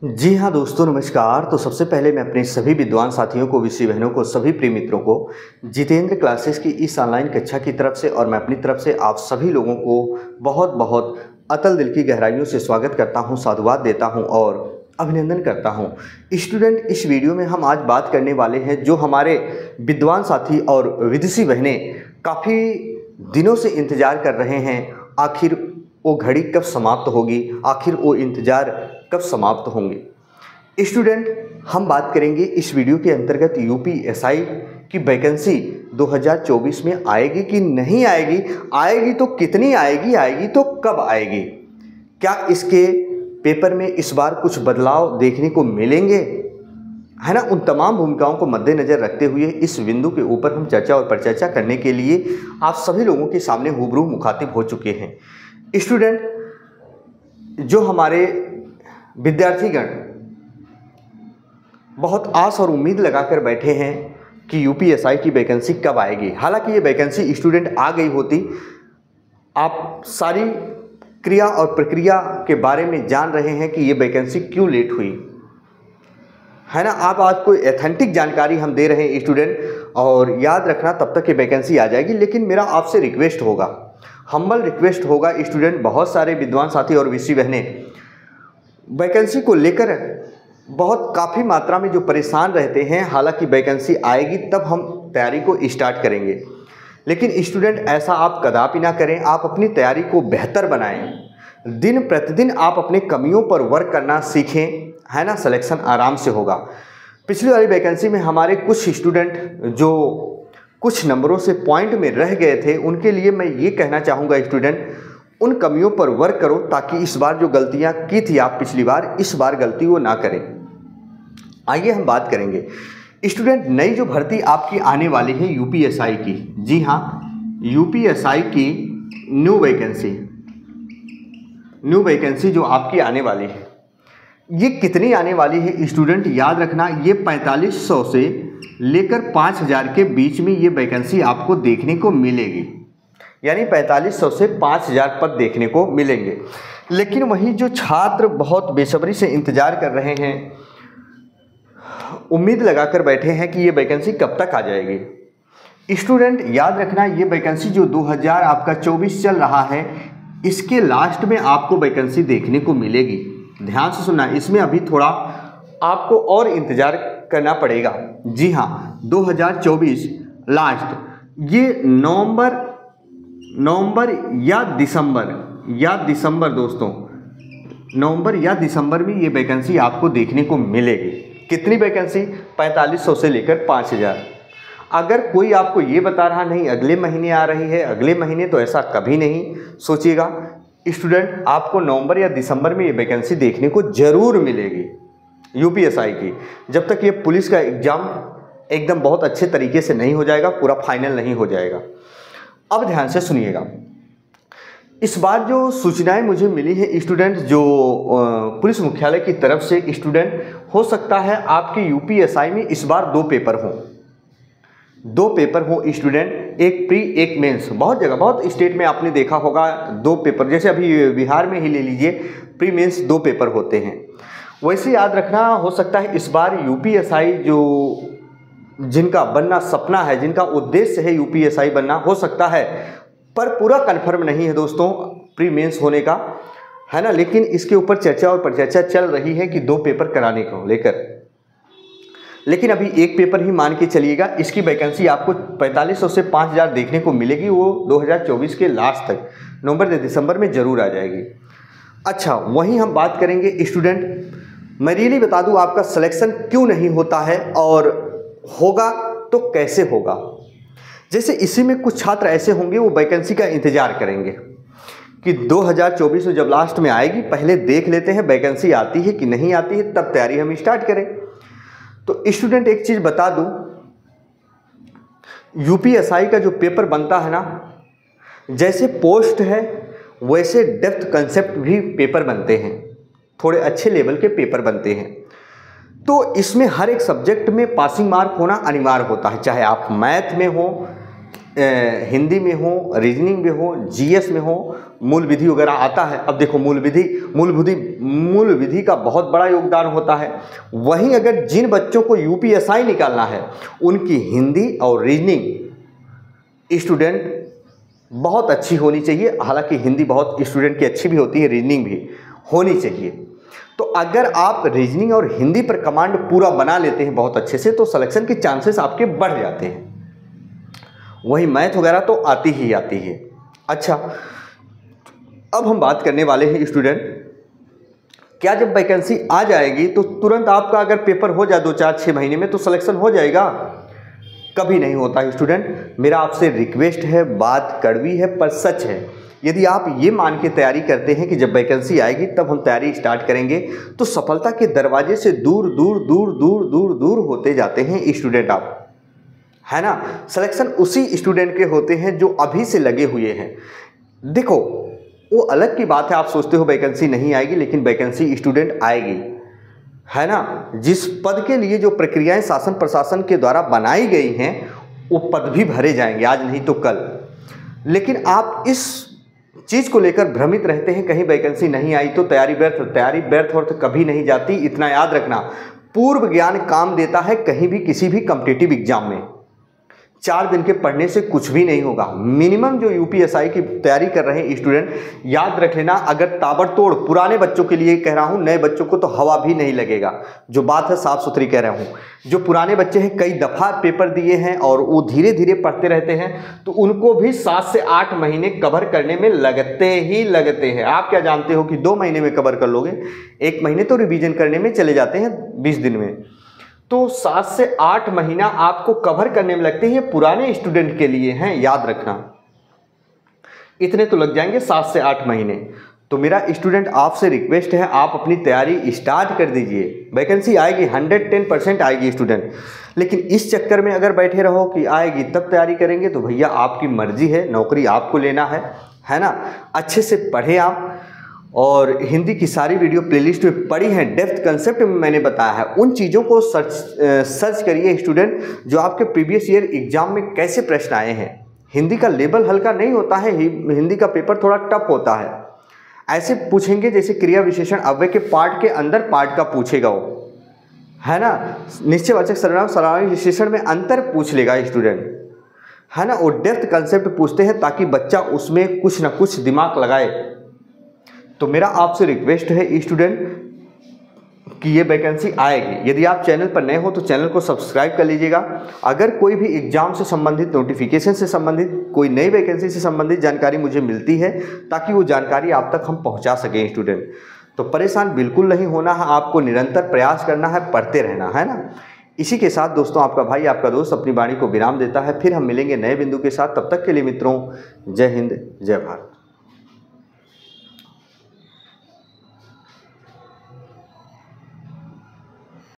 जी हाँ दोस्तों, नमस्कार। तो सबसे पहले मैं अपने सभी विद्वान साथियों को, विषय बहनों को, सभी प्रिय मित्रों को जितेंद्र क्लासेस की इस ऑनलाइन कक्षा की तरफ से और मैं अपनी तरफ से आप सभी लोगों को बहुत बहुत अतल दिल की गहराइयों से स्वागत करता हूँ, साधुवाद देता हूँ और अभिनंदन करता हूँ। स्टूडेंट, इस वीडियो में हम आज बात करने वाले हैं जो हमारे विद्वान साथी और विदुषी बहनें काफ़ी दिनों से इंतज़ार कर रहे हैं। आखिर वो घड़ी कब समाप्त होगी, आखिर वो इंतज़ार कब समाप्त होंगे। स्टूडेंट, हम बात करेंगे इस वीडियो के अंतर्गत यूपीएसआई की वैकेंसी 2024 में आएगी कि नहीं आएगी, आएगी तो कितनी आएगी, आएगी तो कब आएगी, क्या इसके पेपर में इस बार कुछ बदलाव देखने को मिलेंगे, है ना। उन तमाम भूमिकाओं को मद्देनज़र रखते हुए इस बिंदु के ऊपर हम चर्चा और परिचर्चा करने के लिए आप सभी लोगों के सामने रूबरू मुखातिब हो चुके हैं। स्टूडेंट, जो हमारे विद्यार्थीगण बहुत आस और उम्मीद लगाकर बैठे हैं कि यूपीएसआई की वैकेंसी कब आएगी। हालांकि ये वैकेंसी स्टूडेंट आ गई होती, आप सारी क्रिया और प्रक्रिया के बारे में जान रहे हैं कि ये वैकेंसी क्यों लेट हुई, है ना। आप आज कोई एथेंटिक जानकारी हम दे रहे हैं स्टूडेंट, और याद रखना तब तक ये वैकेंसी आ जाएगी। लेकिन मेरा आपसे रिक्वेस्ट होगा, हम्बल रिक्वेस्ट होगा स्टूडेंट, बहुत सारे विद्वान साथी और विषय बहनें वैकेंसी को लेकर बहुत काफ़ी मात्रा में जो परेशान रहते हैं। हालांकि वैकेंसी आएगी तब हम तैयारी को स्टार्ट करेंगे, लेकिन स्टूडेंट ऐसा आप कदापि ना करें। आप अपनी तैयारी को बेहतर बनाएं, दिन प्रतिदिन आप अपने कमियों पर वर्क करना सीखें, है ना। सिलेक्शन आराम से होगा। पिछली वाली वैकेंसी में हमारे कुछ स्टूडेंट जो कुछ नंबरों से पॉइंट में रह गए थे, उनके लिए मैं ये कहना चाहूँगा स्टूडेंट, उन कमियों पर वर्क करो ताकि इस बार जो गलतियां की थी आप पिछली बार, इस बार गलती वो ना करें। आइए हम बात करेंगे स्टूडेंट, नई जो भर्ती आपकी आने वाली है यूपीएसआई की। जी हाँ, यूपीएसआई की न्यू वैकेंसी जो आपकी आने वाली है, ये कितनी आने वाली है स्टूडेंट, याद रखना। ये 4500 से लेकर 5000 के बीच में ये वैकेंसी आपको देखने को मिलेगी, यानी 4500 से 5000 पद देखने को मिलेंगे। लेकिन वहीं जो छात्र बहुत बेसब्री से इंतजार कर रहे हैं, उम्मीद लगाकर बैठे हैं कि ये वैकेंसी कब तक आ जाएगी। स्टूडेंट, याद रखना, ये वैकेंसी जो 2024 चल रहा है, इसके लास्ट में आपको वैकेंसी देखने को मिलेगी। ध्यान से सुनना, इसमें अभी थोड़ा आपको और इंतजार करना पड़ेगा। जी हाँ, 2024 लास्ट, ये नवंबर या दिसंबर दोस्तों, नवंबर या दिसंबर में ये वैकेंसी आपको देखने को मिलेगी। कितनी वैकेंसी? 4500 से लेकर 5000। अगर कोई आपको ये बता रहा नहीं अगले महीने आ रही है, अगले महीने, तो ऐसा कभी नहीं सोचिएगा स्टूडेंट। आपको नवंबर या दिसंबर में ये वैकेंसी देखने को जरूर मिलेगी यूपीएसआई की, जब तक ये पुलिस का एग्जाम एकदम बहुत अच्छे तरीके से नहीं हो जाएगा, पूरा फाइनल नहीं हो जाएगा। अब ध्यान से सुनिएगा, इस बार जो सूचनाएं मुझे मिली है स्टूडेंट, जो पुलिस मुख्यालय की तरफ से, स्टूडेंट हो सकता है आपके यूपीएसआई में इस बार दो पेपर हों स्टूडेंट, एक प्री एक मेंस। बहुत जगह, बहुत स्टेट में आपने देखा होगा दो पेपर, जैसे अभी बिहार में ही ले लीजिए, प्री मेंस दो पेपर होते हैं। वैसे याद रखना, हो सकता है इस बार यूपीएसआई जो जिनका बनना सपना है, जिनका उद्देश्य है यूपीएसआई बनना, हो सकता है, पर पूरा कंफर्म नहीं है दोस्तों प्री मेंस होने का, है ना। लेकिन इसके ऊपर चर्चा और परिचर्चा चल रही है कि दो पेपर कराने को लेकर, लेकिन अभी एक पेपर ही मान के चलिएगा। इसकी वैकेंसी आपको 4500 से 5000 देखने को मिलेगी, वो 2024 के लास्ट तक, नवंबर या दिसंबर में जरूर आ जाएगी। अच्छा, वहीं हम बात करेंगे स्टूडेंट, मैं रियली बता दूं आपका सिलेक्शन क्यों नहीं होता है और होगा तो कैसे होगा। जैसे इसी में कुछ छात्र ऐसे होंगे, वो वैकेंसी का इंतजार करेंगे कि 2024 में जब लास्ट में आएगी, पहले देख लेते हैं वैकेंसी आती है कि नहीं आती है, तब तैयारी हम स्टार्ट करें। तो स्टूडेंट, एक चीज़ बता दूं, यूपीएसआई का जो पेपर बनता है ना, जैसे पोस्ट है वैसे डेप्थ कंसेप्ट भी पेपर बनते हैं, थोड़े अच्छे लेवल के पेपर बनते हैं। तो इसमें हर एक सब्जेक्ट में पासिंग मार्क होना अनिवार्य होता है, चाहे आप मैथ में हो, हिंदी में हो, रीजनिंग में हो, जीएस में हो, मूल विधि वगैरह आता है। अब देखो मूल विधि का बहुत बड़ा योगदान होता है। वहीं अगर जिन बच्चों को यूपीएसआई निकालना है उनकी हिंदी और रीजनिंग स्टूडेंट बहुत अच्छी होनी चाहिए। हालांकि हिंदी बहुत स्टूडेंट की अच्छी भी होती है, रीजनिंग भी होनी चाहिए। तो अगर आप रीजनिंग और हिंदी पर कमांड पूरा बना लेते हैं बहुत अच्छे से तो सिलेक्शन के चांसेस आपके बढ़ जाते हैं। वही मैथ वगैरह तो आती ही आती है। अच्छा, अब हम बात करने वाले हैं स्टूडेंट, क्या जब वैकेंसी आ जाएगी तो तुरंत आपका अगर पेपर हो जाए 2-4-6 महीने में तो सिलेक्शन हो जाएगा? कभी नहीं होता है स्टूडेंट। मेरा आपसे रिक्वेस्ट है, बात कड़वी है पर सच है। यदि आप ये मान के तैयारी करते हैं कि जब वैकेंसी आएगी तब हम तैयारी स्टार्ट करेंगे तो सफलता के दरवाजे से दूर दूर दूर दूर दूर दूर होते जाते हैं स्टूडेंट आप, है ना। सिलेक्शन उसी स्टूडेंट के होते हैं जो अभी से लगे हुए हैं। देखो वो अलग की बात है, आप सोचते हो वैकेंसी नहीं आएगी, लेकिन वैकेंसी स्टूडेंट आएगी, है ना। जिस पद के लिए जो प्रक्रियाएं शासन प्रशासन के द्वारा बनाई गई हैं वो पद भी भरे जाएंगे, आज नहीं तो कल। लेकिन आप इस चीज़ को लेकर भ्रमित रहते हैं कहीं वैकेंसी नहीं आई तो तैयारी व्यर्थ और कभी नहीं जाती। इतना याद रखना, पूर्व ज्ञान काम देता है कहीं भी किसी भी कॉम्पिटिटिव एग्जाम में। 4 दिन के पढ़ने से कुछ भी नहीं होगा। मिनिमम जो यूपीएसआई की तैयारी कर रहे हैं स्टूडेंट, याद रख लेना, अगर ताबड़तोड़ पुराने बच्चों के लिए कह रहा हूं, नए बच्चों को तो हवा भी नहीं लगेगा। जो बात है साफ सुथरी कह रहा हूं। जो पुराने बच्चे हैं कई दफ़ा पेपर दिए हैं और वो धीरे धीरे पढ़ते रहते हैं तो उनको भी 7 से 8 महीने कवर करने में लगते हैं। आप क्या जानते हो कि 2 महीने में कवर कर लोगे? 1 महीने तो रिवीजन करने में चले जाते हैं 20 दिन में, तो 7 से 8 महीना आपको कवर करने में लगते हैं। ये पुराने स्टूडेंट के लिए हैं, याद रखना। इतने तो लग जाएंगे 7 से 8 महीने। तो मेरा स्टूडेंट आपसे रिक्वेस्ट है, आप अपनी तैयारी स्टार्ट कर दीजिए। वैकेंसी आएगी, 110% आएगी स्टूडेंट। लेकिन इस चक्कर में अगर बैठे रहो कि आएगी तब तैयारी करेंगे तो भैया आपकी मर्जी है, नौकरी आपको लेना है ना। अच्छे से पढ़ें आप। और हिंदी की सारी वीडियो प्लेलिस्ट में पड़ी हैं, डेप्थ कंसेप्ट में मैंने बताया है। उन चीज़ों को सर्च करिए स्टूडेंट, जो आपके प्रीवियस ईयर एग्जाम में कैसे प्रश्न आए हैं। हिंदी का लेवल हल्का नहीं होता है, हिंदी का पेपर थोड़ा टफ होता है। ऐसे पूछेंगे जैसे क्रिया विशेषण अव्यय के पार्ट के अंदर पार्ट का पूछेगा वो, है ना। निश्चयवाचक सर्वनाम सर्वनामी विशेषण में अंतर पूछ लेगा स्टूडेंट, है ना। वो डेप्थ कंसेप्ट पूछते हैं ताकि बच्चा उसमें कुछ ना कुछ दिमाग लगाए। तो मेरा आपसे रिक्वेस्ट है स्टूडेंट कि ये वैकेंसी आएगी। यदि आप चैनल पर नए हो तो चैनल को सब्सक्राइब कर लीजिएगा। अगर कोई भी एग्जाम से संबंधित, नोटिफिकेशन से संबंधित, कोई नई वैकेंसी से संबंधित जानकारी मुझे मिलती है ताकि वो जानकारी आप तक हम पहुंचा सकें स्टूडेंट। तो परेशान बिल्कुल नहीं होना है, आपको निरंतर प्रयास करना है, पढ़ते रहना है ना। इसी के साथ दोस्तों आपका भाई आपका दोस्त अपनी वाणी को विराम देता है। फिर हम मिलेंगे नए बिंदु के साथ। तब तक के लिए मित्रों, जय हिंद, जय भारत।